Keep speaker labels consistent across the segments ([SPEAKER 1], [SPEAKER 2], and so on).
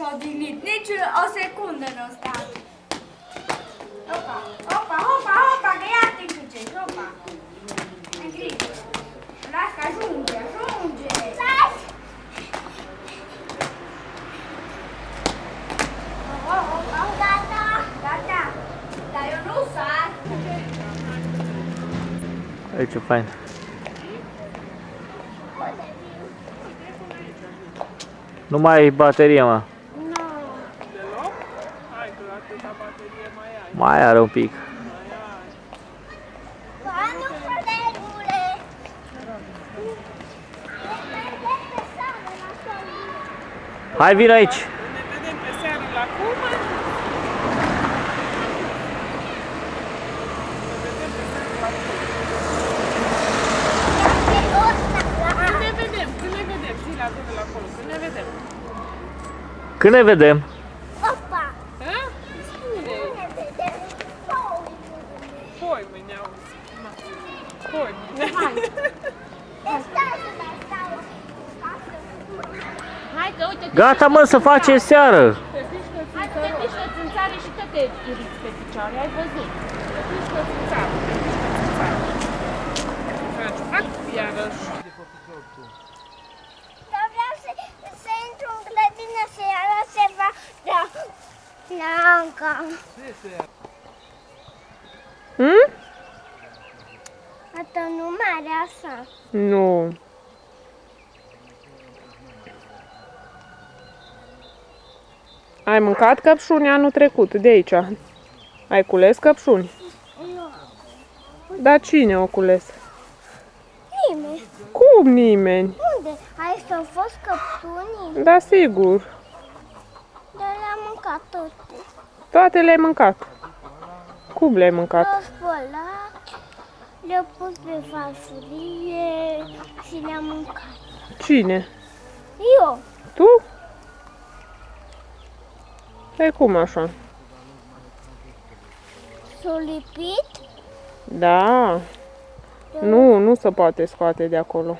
[SPEAKER 1] s-a odihnit, nici o secundă nu a stat. Opa, opa, opa, opa, că ia te duceți, opa. Ai grijă. Las că ajunge, ajunge. Las! Gata. Gata. Dar eu nu sar.
[SPEAKER 2] Aici, fain. Nu mai ai baterie, mă.
[SPEAKER 1] Nu.
[SPEAKER 2] Mai are un pic. Hai, vin aici.
[SPEAKER 3] Ne vedem pe seară la Cuma. Când ne vedem, zi la toate la acolo, când ne vedem.
[SPEAKER 2] Când ne vedem?
[SPEAKER 1] Opa.
[SPEAKER 3] Ha? Spune. Poi mâine auzi. Poi mâine.
[SPEAKER 4] Hai că uite,
[SPEAKER 2] Gata, mă, să facem seară.
[SPEAKER 4] hai să te pișcă-ți în țară și că te ridici pe picioare, ai văzut.
[SPEAKER 3] Te pișcă-ți în țară, te pișcă-ți în țară. Faci act iarăși.
[SPEAKER 1] Dar vreau să intru în grădină și iară se va la Anca. Asta nu mai are așa.
[SPEAKER 3] Nu. Ai mâncat căpșuni anul trecut, de aici. Ai cules căpșuni?
[SPEAKER 1] Nu.
[SPEAKER 3] Dar cine o cules?
[SPEAKER 1] Nimeni.
[SPEAKER 3] Cum nimeni?
[SPEAKER 1] Unde? Aici au fost căpșuni,
[SPEAKER 3] Da, sigur.
[SPEAKER 1] dar le-am mâncat toate.
[SPEAKER 3] Toate le-ai mâncat. Cum le-ai mâncat?
[SPEAKER 1] Le-au spălat, le-au pus pe farfurie și le-am mâncat.
[SPEAKER 3] Cine?
[SPEAKER 1] Eu.
[SPEAKER 3] Tu? Păi cum așa?
[SPEAKER 1] S-o lipit?
[SPEAKER 3] Da. Nu se poate scoate de acolo.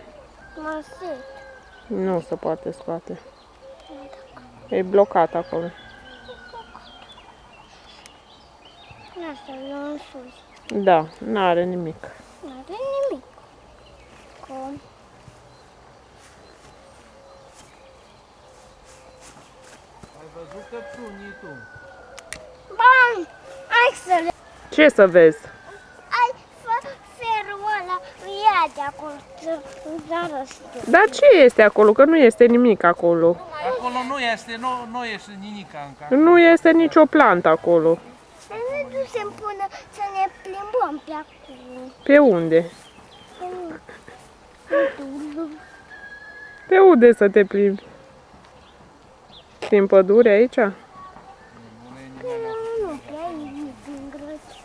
[SPEAKER 1] Mă set.
[SPEAKER 3] Nu se poate scoate. E blocat acolo.
[SPEAKER 1] Lasă-l în sus.
[SPEAKER 3] Da, n-are nimic.
[SPEAKER 1] N-are nimic. Cum?
[SPEAKER 2] Ai văzut căpșunii tu?
[SPEAKER 1] Bam! Hai să le...
[SPEAKER 3] Ce să vezi?
[SPEAKER 1] Ai ferul ăla, ia de acolo, să arăți.
[SPEAKER 3] Dar ce este acolo? Că nu este nimic acolo.
[SPEAKER 5] Acolo nu este nimic încă.
[SPEAKER 3] Nu este nicio plantă acolo.
[SPEAKER 1] Să ne ducem până să ne plimbăm pe acolo.
[SPEAKER 3] Pe unde? Pe unde să te plimbi? Prin pădure aici?
[SPEAKER 1] Nu, pe aici, din grăci.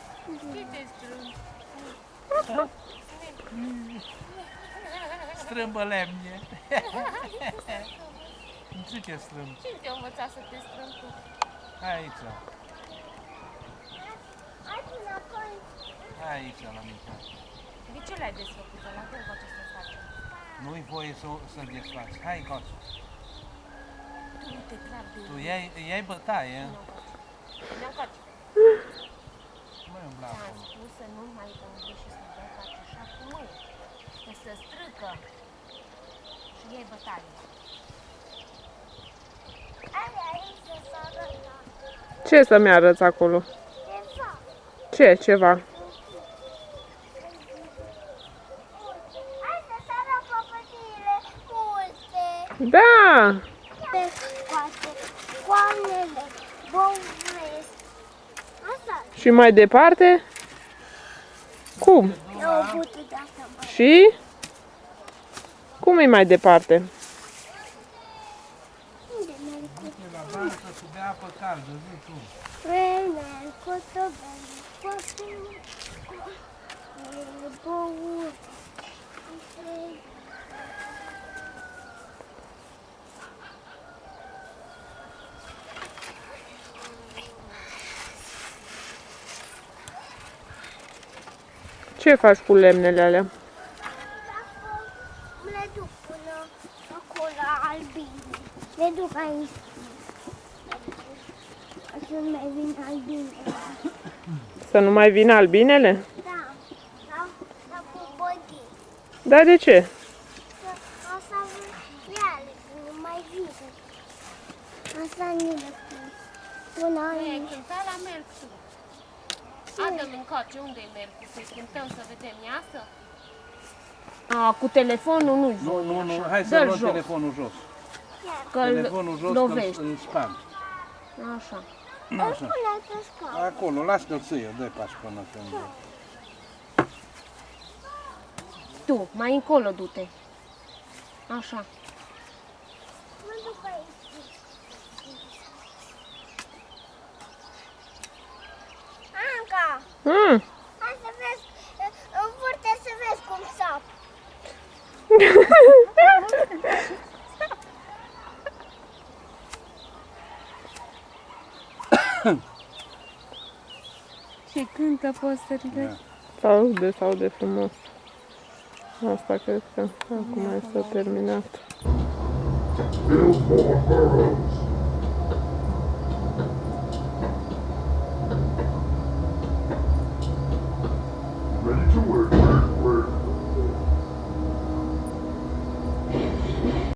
[SPEAKER 5] Strâmbă lemne. Ce te strâmb?
[SPEAKER 4] Cine te-a învățat să te strâng tu?
[SPEAKER 5] Hai aici.
[SPEAKER 1] Hai până acolo.
[SPEAKER 5] Hai aici la mine.
[SPEAKER 4] De ce le-ai desfăcut ăla? Cum faci să faci?
[SPEAKER 5] Nu-i voie să desfaci. Hai încoace.
[SPEAKER 4] Tu nu te trag de
[SPEAKER 5] Tu iai bătaie.
[SPEAKER 4] ne-am face.
[SPEAKER 5] Mai umbla
[SPEAKER 4] Ți-am
[SPEAKER 5] acolo.
[SPEAKER 4] spus să nu mai umbli și să dai face așa cu mâini. Că se strâcă. Și iei bătaie.
[SPEAKER 1] Hai aici să arăt.
[SPEAKER 3] Ce să-mi arăți acolo?
[SPEAKER 1] Ceva.
[SPEAKER 3] Ce ceva?
[SPEAKER 1] Hai să sară păpătiile multe.
[SPEAKER 3] Da!
[SPEAKER 1] Pe scoate coanele, bovesc. Asta
[SPEAKER 3] Și mai departe? Cum?
[SPEAKER 1] e o bută de asta mare.
[SPEAKER 3] Și? Cum e mai departe?
[SPEAKER 1] Unde merg cu
[SPEAKER 5] La bancă să bea apă caldă, zi tu.
[SPEAKER 1] merg cu tobele, cu băut.
[SPEAKER 3] Ce faci cu lemnele alea?
[SPEAKER 1] Le duc până acolo albine. Le duc aici. să nu mai vin albine.
[SPEAKER 3] Să nu mai vină albinele?
[SPEAKER 1] Da. Sau cu body.
[SPEAKER 3] Da, de ce?
[SPEAKER 1] Asta vrea, nu mai vin. Asta nu le spun. Până
[SPEAKER 4] Ai
[SPEAKER 1] aici.
[SPEAKER 4] cântat la Mercu. Adă-l încoace, unde-i Mercu? Să-i cântăm să vedem, iasă? A, cu telefonul nu-i
[SPEAKER 5] Nu,
[SPEAKER 4] voi,
[SPEAKER 5] nu, nu,
[SPEAKER 4] așa.
[SPEAKER 5] hai să
[SPEAKER 4] Dă-l
[SPEAKER 5] luăm
[SPEAKER 4] jos,
[SPEAKER 5] telefonul jos.
[SPEAKER 4] că-l
[SPEAKER 5] Telefonul jos,
[SPEAKER 4] lovești.
[SPEAKER 5] că îl spam.
[SPEAKER 4] Așa.
[SPEAKER 5] Așa.
[SPEAKER 1] Pune pe scaun.
[SPEAKER 5] Acolo, las că-l țâie, dă pași până când...
[SPEAKER 4] Tu, mai încolo du-te. Așa.
[SPEAKER 1] Mă duc aici. Anca, hai să vezi, învârte să vezi cum sap.
[SPEAKER 4] Și cântă păsările.
[SPEAKER 3] S-aude frumos. Asta cred că acum s-a terminat.